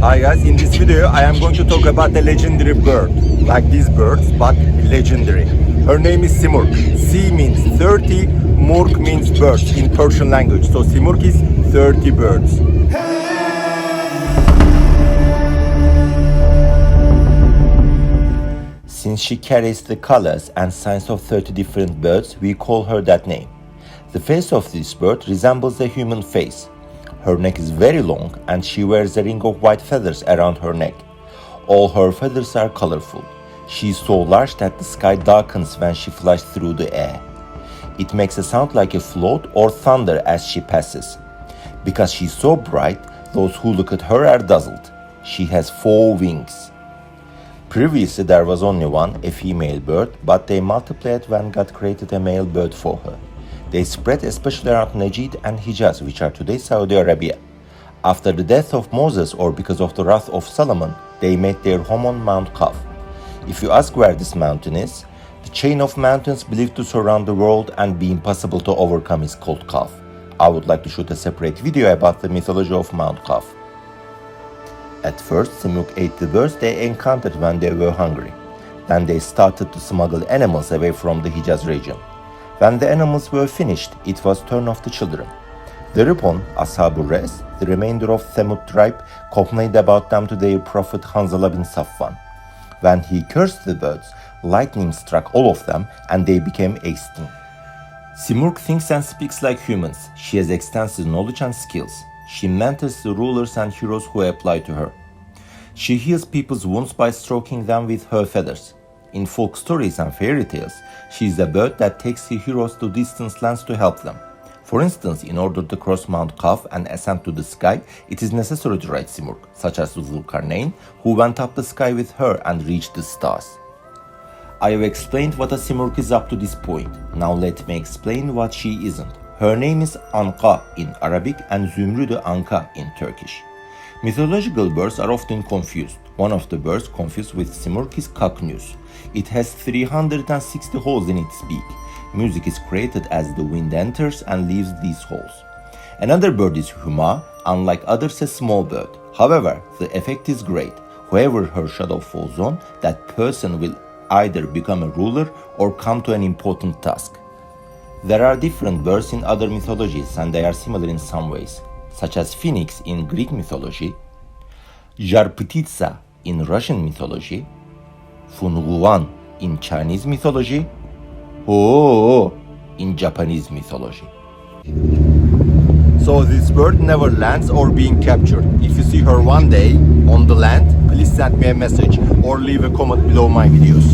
Hi guys, in this video I am going to talk about a legendary bird, like these birds, but legendary. Her name is Simurg. Si means 30, Murg means birds in Persian language. So Simurg is 30 birds. Since she carries the colors and signs of 30 different birds, we call her that name. The face of this bird resembles a human face. Her neck is very long and she wears a ring of white feathers around her neck. All her feathers are colorful. She is so large that the sky darkens when she flies through the air. It makes a sound like a float or thunder as she passes. Because she is so bright, those who look at her are dazzled. She has 4 wings. Previously there was only one, a female bird, but they multiplied when God created a male bird for her. They spread especially around Najd and Hijaz, which are today Saudi Arabia. After the death of Moses or because of the wrath of Solomon, they made their home on Mount Kaf. If you ask where this mountain is, the chain of mountains believed to surround the world and be impossible to overcome is called Kaf. I would like to shoot a separate video about the mythology of Mount Kaf. At first, Simurg ate the birds they encountered when they were hungry. Then they started to smuggle animals away from the Hijaz region. When the animals were finished, it was turn of the children. Thereupon, Ashab-ur Res, the remainder of Thamud tribe, complained about them to their prophet Hanzala bin Safwan. When he cursed the birds, lightning struck all of them and they became extinct. Simurg thinks and speaks like humans. She has extensive knowledge and skills. She mentors the rulers and heroes who apply to her. She heals people's wounds by stroking them with her feathers. In folk stories and fairy tales, she is a bird that takes the heroes to distant lands to help them. For instance, in order to cross Mount Kaf and ascend to the sky, it is necessary to ride Simurg, such as Zulkarnain, who went up the sky with her and reached the stars. I have explained what a Simurg is up to this point. Now let me explain what she isn't. Her name is Anka in Arabic and Zümrüt Anka in Turkish. Mythological birds are often confused. One of the birds confused with Simurg is Kaknus. It has 360 holes in its beak. Music is created as the wind enters and leaves these holes. Another bird is Huma, unlike others a small bird. However, the effect is great. Whoever her shadow falls on, that person will either become a ruler or come to an important task. There are different birds in other mythologies and they are similar in some ways, such as Phoenix in Greek mythology, Zhar-Ptitsa in Russian mythology, Funguan in Chinese mythology, Ho in Japanese mythology. So this bird never lands or being captured. If you see her one day on the land, please send me a message or leave a comment below my videos.